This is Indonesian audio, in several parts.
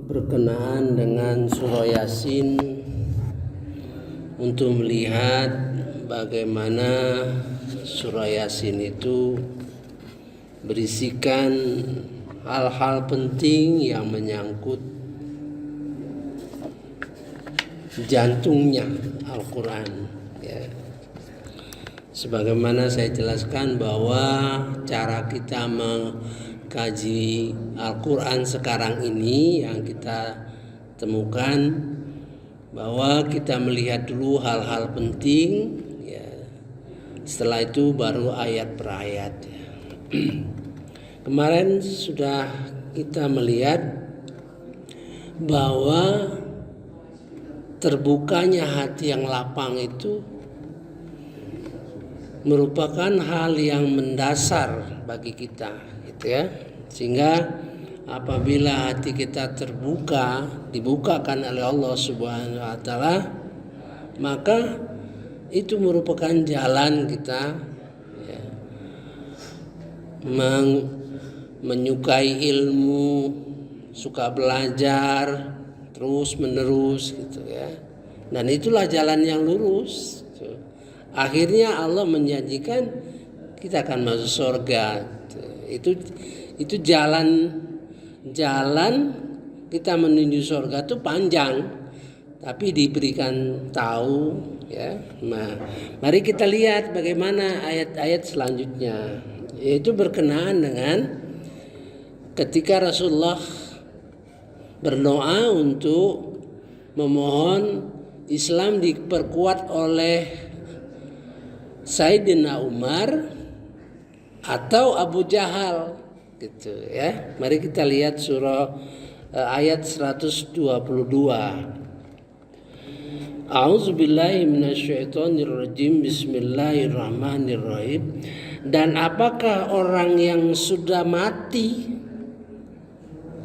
berkenaan dengan surah Yasin untuk melihat bagaimana surah Yasin itu berisikan hal-hal penting yang menyangkut jantungnya Al-Quran, ya. Sebagaimana saya jelaskan bahwa cara kita mengkaji Al-Quran sekarang ini yang kita temukan bahwa kita melihat dulu hal-hal penting, ya. Setelah itu baru ayat per ayat, ya. Kemarin sudah kita melihat bahwa terbukanya hati yang lapang itu merupakan hal yang mendasar bagi kita, gitu ya. Sehingga apabila hati kita terbuka, dibukakan oleh Allah Subhanahu wa taala, maka itu merupakan jalan kita, ya, menyukai ilmu, suka belajar terus menerus, gitu ya. Dan itulah jalan yang lurus, gitu. Akhirnya Allah menjanjikan kita akan masuk surga, gitu. Itu jalan kita menuju surga itu panjang, tapi diberikan tahu, ya. Nah, mari kita lihat bagaimana ayat-ayat selanjutnya, yaitu berkenaan dengan ketika Rasulullah berdoa untuk memohon Islam diperkuat oleh Sayyidina Umar atau Abu Jahal, gitu ya. Mari kita lihat surah ayat 122. A'udzubillahi minasyaitonirrajim. Bismillahirrahmanirrahim. Dan apakah orang yang sudah mati,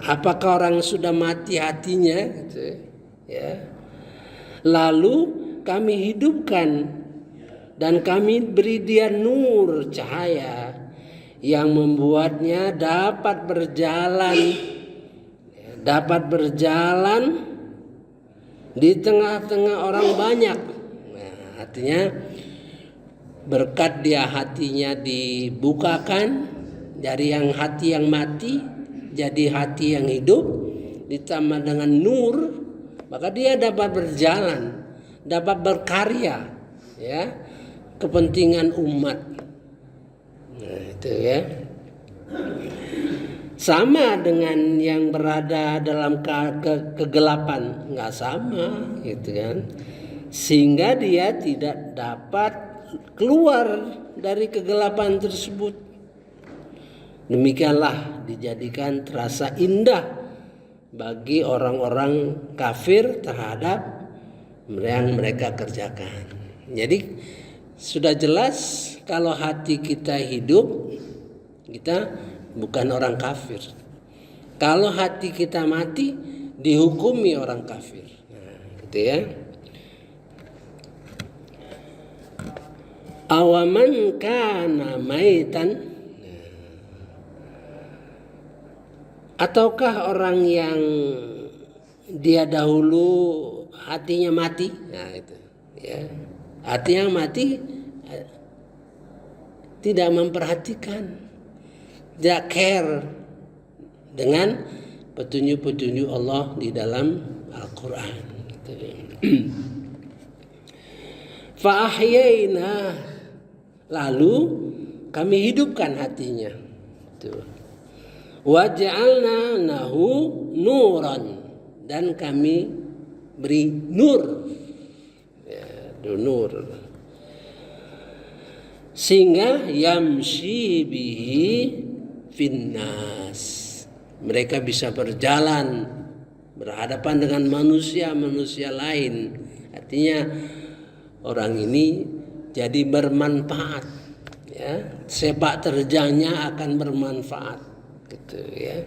apakah orang sudah mati hatinya, gitu ya, lalu kami hidupkan dan kami beri dia nur, cahaya yang membuatnya dapat berjalan di tengah-tengah orang banyak. Nah, artinya berkat dia hatinya dibukakan dari yang hati yang mati jadi hati yang hidup, ditambah dengan nur, maka dia dapat berjalan, dapat berkarya, ya, kepentingan umat. Nah, itu ya. Sama dengan yang berada dalam kegelapan, nggak sama, gitu kan. Sehingga dia tidak dapat keluar dari kegelapan tersebut. Demikianlah dijadikan terasa indah bagi orang-orang kafir terhadap yang mereka kerjakan. Jadi sudah jelas kalau hati kita hidup, kita bukan orang kafir. Kalau hati kita mati, dihukumi orang kafir. Nah, gitu ya. Awaman kana maitan, ataukah orang yang dia dahulu hatinya mati, nah itu, ya, hatinya mati, tidak memperhatikan, tidak care dengan petunjuk-petunjuk Allah di dalam Al-Quran, gitu. Fa'ahyayna, lalu kami hidupkan hatinya, gitu. Waja'alna nahu nuran, dan kami beri nur, ya, nur, sehingga yamshi bihi finnas, mereka bisa berjalan berhadapan dengan manusia lain. Artinya orang ini jadi bermanfaat, ya, sepak terjangnya akan bermanfaat, gitu ya.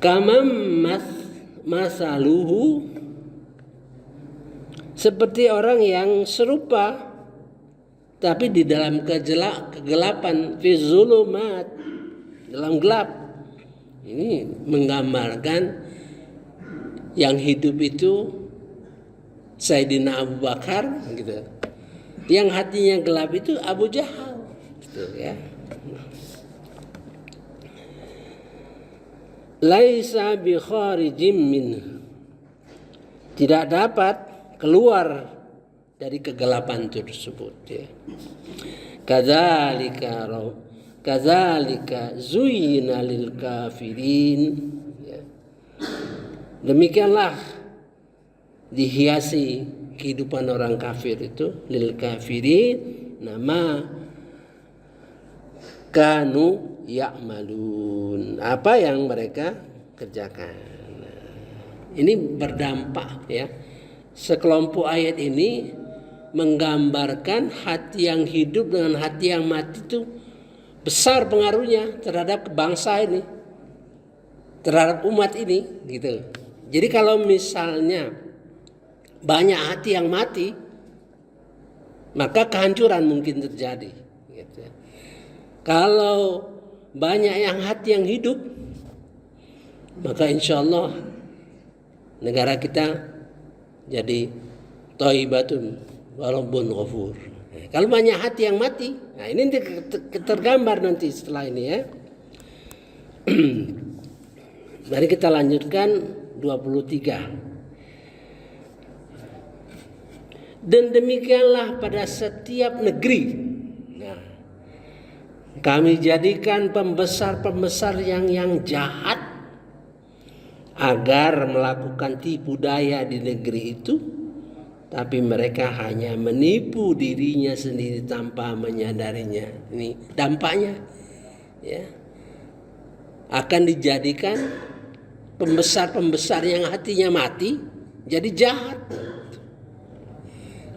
Kama masaluhu, seperti orang yang serupa tapi di dalam kegelapan, fi zulumat, dalam gelap. Ini menggambarkan yang hidup itu Sayyidina Abu Bakar gitu. Yang hatinya gelap itu Abu Jahal gitu ya. Laisa bi kharijim min, tidak dapat keluar dari kegelapan tersebut ya. Kadzalika zuyyina lil kafirin ya. Demikianlah dihiasi kehidupan orang kafir itu, lil kafirin nama kanu ya'malun, apa yang mereka kerjakan. Ini berdampak ya. Sekelompok ayat ini menggambarkan hati yang hidup dengan hati yang mati itu besar pengaruhnya terhadap bangsa ini, terhadap umat ini gitu. Jadi kalau misalnya banyak hati yang mati, maka kehancuran mungkin terjadi gitu. Kalau banyak yang hati yang hidup, maka insya Allah negara kita jadi thayyibatun walaupun ghafur. Kalau banyak hati yang mati, nah ini tergambar nanti setelah ini ya. Mari kita lanjutkan 23. Dan demikianlah pada setiap negeri. Nah, kami jadikan pembesar-pembesar yang jahat agar melakukan tipu daya di negeri itu, tapi mereka hanya menipu dirinya sendiri tanpa menyadarinya. Ini dampaknya ya. Akan dijadikan pembesar-pembesar yang hatinya mati jadi jahat.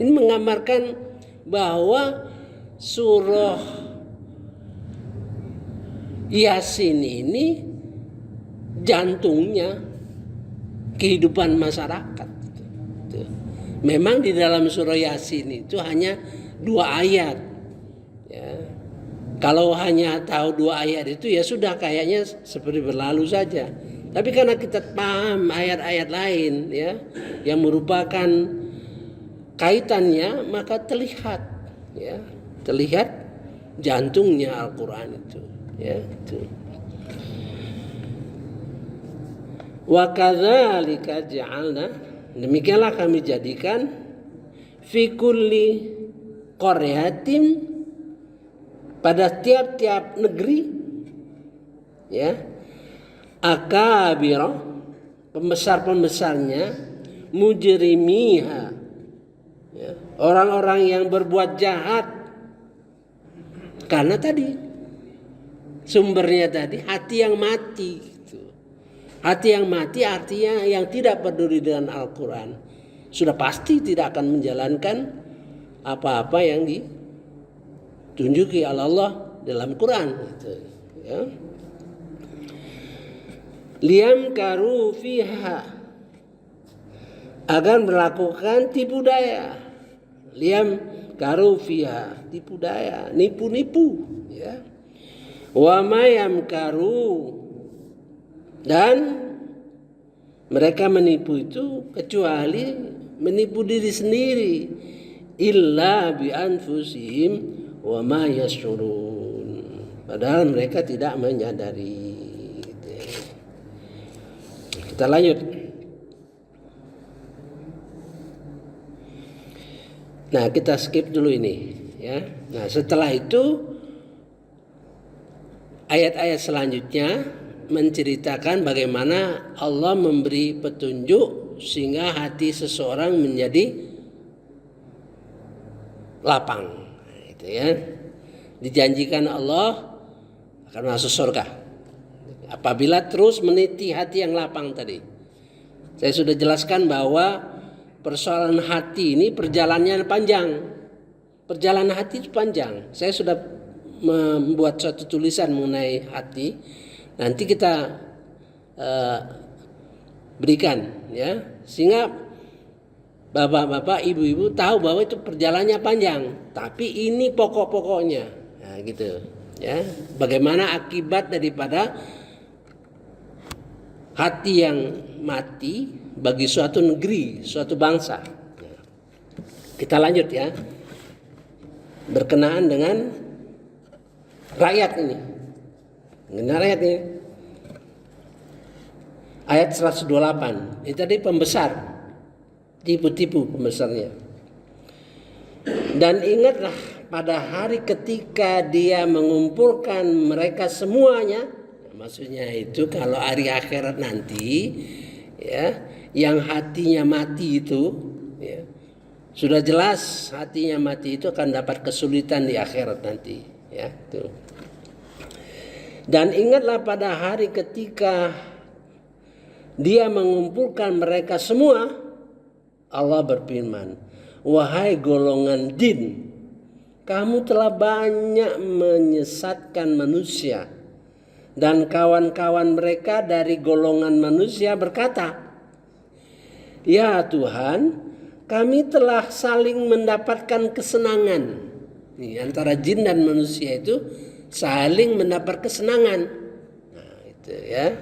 Ini menggambarkan bahwa surah Yasin ini jantungnya kehidupan masyarakat. Memang di dalam surah Yasin itu hanya 2 ayat. Ya. Kalau hanya tahu 2 ayat itu ya sudah kayaknya seperti berlalu saja. Tapi karena kita paham ayat-ayat lain ya yang merupakan kaitannya, maka terlihat ya, terlihat jantungnya Al-Qur'an itu ya itu. Wa kadzalika ja'alna, demikianlah kami jadikan fi kulli qaryatin, pada tiap-tiap negeri ya, akabira, pembesar-pembesarnya, mujrimiha ya, orang-orang yang berbuat jahat. Karena tadi sumbernya tadi hati yang mati gitu. Hati yang mati artinya yang tidak peduli dengan Al-Quran, sudah pasti tidak akan menjalankan apa-apa yang ditunjuki oleh Allah dalam Quran gitu, ya. Liam karu fiha, agar melakukan tipu daya. Liam karu fiha, tipu daya, nipu-nipu ya. Wa mayam karu, dan mereka menipu itu kecuali menipu diri sendiri, illa bi anfusihim wa ma yashurun, padahal mereka tidak menyadari. Kita lanjut. Nah, kita skip dulu ini ya. Nah, setelah itu ayat-ayat selanjutnya menceritakan bagaimana Allah memberi petunjuk sehingga hati seseorang menjadi lapang. Itu ya. Dijanjikan Allah akan masuk surga apabila terus meniti hati yang lapang tadi. Saya sudah jelaskan bahwa persoalan hati ini perjalanannya panjang. Perjalanan hati itu panjang. Saya sudah membuat suatu tulisan mengenai hati. Nanti kita berikan ya, sehingga bapak-bapak, ibu-ibu tahu bahwa itu perjalanannya panjang. Tapi ini pokok-pokoknya. Nah, gitu Ya, bagaimana akibat daripada hati yang mati bagi suatu negeri, suatu bangsa. Kita lanjut ya. Berkenaan dengan rakyat ini. Dengan rakyat ini. Ayat 128. Ini tadi pembesar. Tipu-tipu pembesarnya. Dan ingatlah pada hari ketika dia mengumpulkan mereka semuanya. Maksudnya itu kalau hari akhirat nanti ya, yang hatinya mati itu ya, sudah jelas hatinya mati itu akan dapat kesulitan di akhirat nanti ya, tuh. Dan ingatlah pada hari ketika dia mengumpulkan mereka semua, Allah berfirman, wahai golongan jin, kamu telah banyak menyesatkan manusia. Dan kawan-kawan mereka dari golongan manusia berkata, ya Tuhan, kami telah saling mendapatkan kesenangan. Antara jin dan manusia itu saling mendapat kesenangan. Nah, itu ya.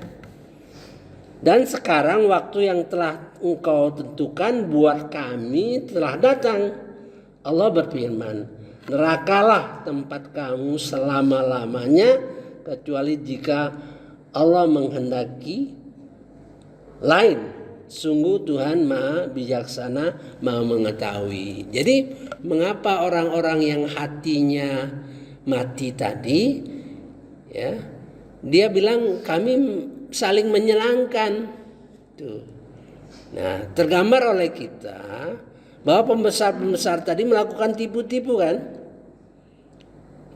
Dan sekarang waktu yang telah engkau tentukan buat kami telah datang. Allah berfirman, nerakalah tempat kamu selama-lamanya, kecuali jika Allah menghendaki lain. Sungguh Tuhan Maha Bijaksana, Maha Mengetahui. Jadi mengapa orang-orang yang hatinya mati tadi ya, dia bilang kami saling menyenangkan. Tuh. Nah, tergambar oleh kita bahwa pembesar-pembesar tadi melakukan tipu-tipu kan,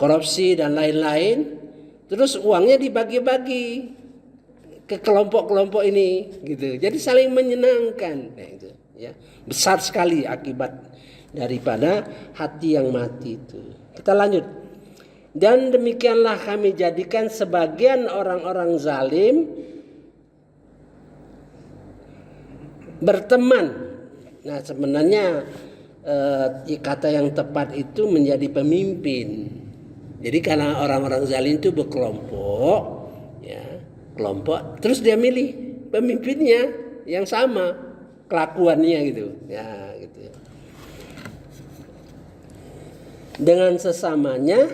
korupsi dan lain-lain. Terus uangnya dibagi-bagi ke kelompok-kelompok ini, gitu. Jadi saling menyenangkan, gitu, ya. Besar sekali akibat daripada hati yang mati itu. Kita lanjut. Dan demikianlah kami jadikan sebagian orang-orang zalim berteman. Nah, sebenarnya kata yang tepat itu menjadi pemimpin. Jadi karena orang-orang zalim itu berkelompok, ya, kelompok, terus dia milih pemimpinnya yang sama kelakuannya gitu, ya, gitu. Dengan sesamanya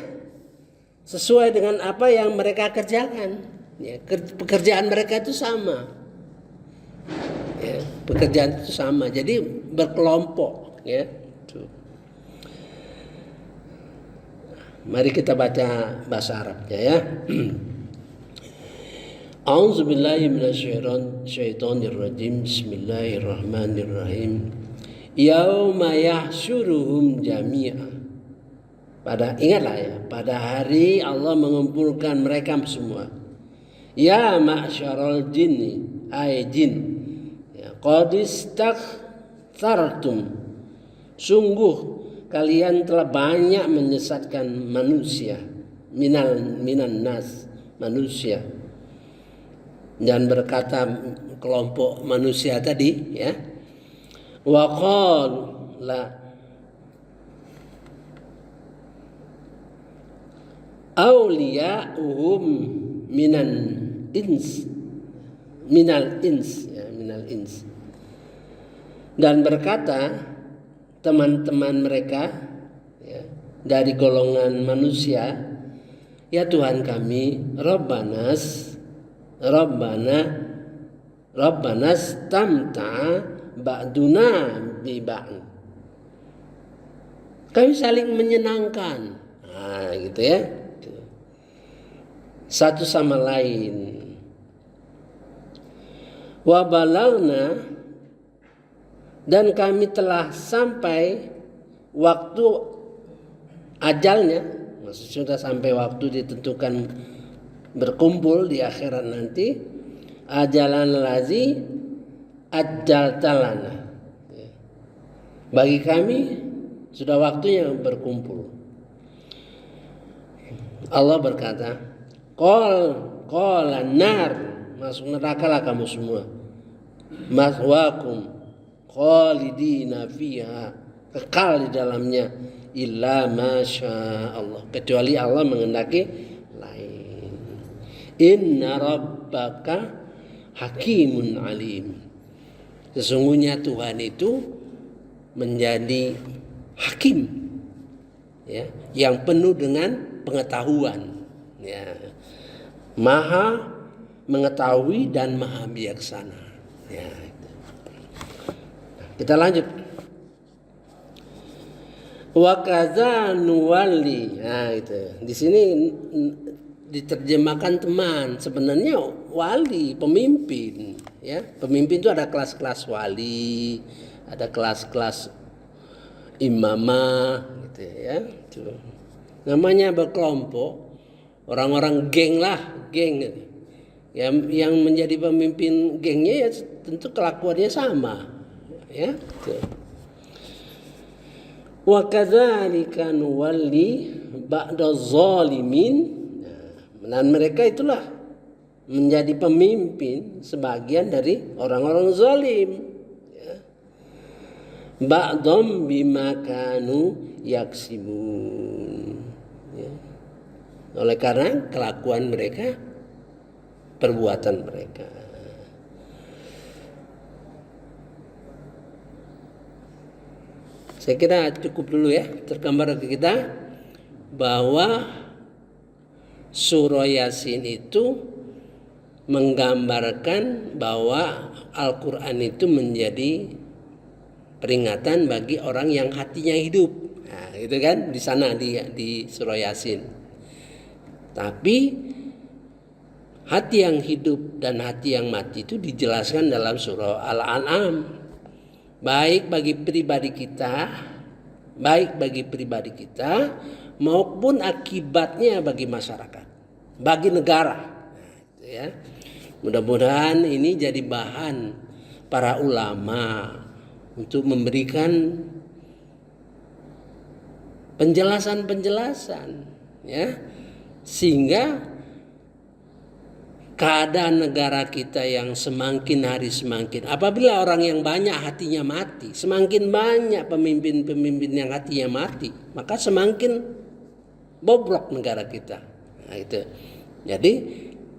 sesuai dengan apa yang mereka kerjakan, ya, pekerjaan mereka itu sama, ya, pekerjaan itu sama, jadi berkelompok, ya. Mari kita baca bahasa Arabnya ya. A'udzubillahi minasyaitonirrajim. Bismillahirrahmanirrahim. Yauma yahsyuruhum jami'a. Ingatlah ya, pada hari Allah mengumpulkan mereka semua. Ya ma'syarul jinni, ay jin. Ya, qad istaghfartum. Sungguh kalian telah banyak menyesatkan manusia, minan nas, manusia. Dan berkata kelompok manusia tadi ya, wa qala awliya'uhum minal ins, ya, minal ins. Dan berkata teman-teman mereka ya, dari golongan manusia, ya Tuhan kami, Rabbanas tamta'a ba'duna bi ba'd. Kami saling menyenangkan. Nah, gitu ya. Satu sama lain. Wa balagna, dan kami telah sampai waktu ajalnya, maksudnya sudah sampai waktu ditentukan berkumpul di akhirat nanti, ajalan lazi ajal talana. Bagi kami sudah waktunya berkumpul. Allah berkata, qala nar, masuk nerakalah kamu semua. Maswakum khalidina fiha, kekal di dalamnya, illa masya Allah, kecuali Allah menghendaki Inna rabbaka hakimun alim. Sesungguhnya Tuhan itu menjadi hakim, ya, yang penuh dengan pengetahuan, ya, maha mengetahui dan maha bijaksana, ya. Kita lanjut. Wa kadza nuwalli. Nah, itu. Di sini diterjemahkan teman, sebenarnya wali, pemimpin, ya. Pemimpin itu ada kelas-kelas wali, ada kelas-kelas imamah gitu ya. Itu. Namanya berkelompok, orang-orang geng lah, geng. Yang menjadi pemimpin gengnya ya tentu kelakuannya sama, ya. Itu. Wa kadzalika nuwalli ba'daz zalimin. Dan mereka itulah menjadi pemimpin sebagian dari orang-orang zalim, ya. Ba'dhum bima kanu yaksibun, ya. Oleh karena kelakuan mereka, perbuatan mereka. Saya kira cukup dulu ya, tergambar ke kita bahwa surah Yasin itu menggambarkan bahwa Al-Quran itu menjadi peringatan bagi orang yang hatinya hidup. Nah, itu kan di sana di surah Yasin. Tapi hati yang hidup dan hati yang mati itu dijelaskan dalam surah Al-An'am. Baik bagi pribadi kita maupun akibatnya bagi masyarakat, bagi negara, ya. Mudah-mudahan ini jadi bahan para ulama untuk memberikan penjelasan-penjelasan, ya, sehingga keadaan negara kita yang semakin hari semakin, apabila orang yang banyak hatinya mati, semakin banyak pemimpin-pemimpin yang hatinya mati, maka semakin bobrok negara kita. Nah, itu. Jadi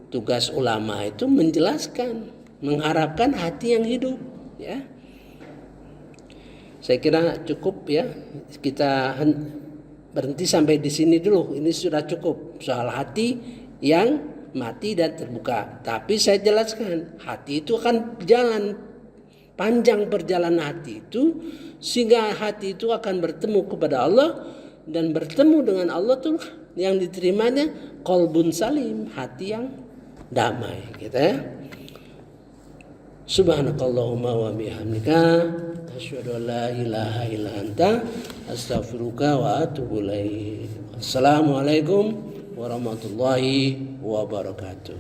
tugas ulama itu menjelaskan, mengharapkan hati yang hidup, ya. Saya kira cukup ya. Kita berhenti sampai di sini dulu. Ini sudah cukup soal hati yang mati dan terbuka. Tapi saya jelaskan, hati itu akan berjalan panjang, perjalanan hati itu, sehingga hati itu akan bertemu kepada Allah, dan bertemu dengan Allah tuh yang diterimanya qalbun salim, hati yang damai, gitu ya. Subhanakallahumma wa bihamdika asyhadu an la ilaha illa anta astaghfiruka wa atubu ilaik. Assalamualaikum warahmatullahi wabarakatuh.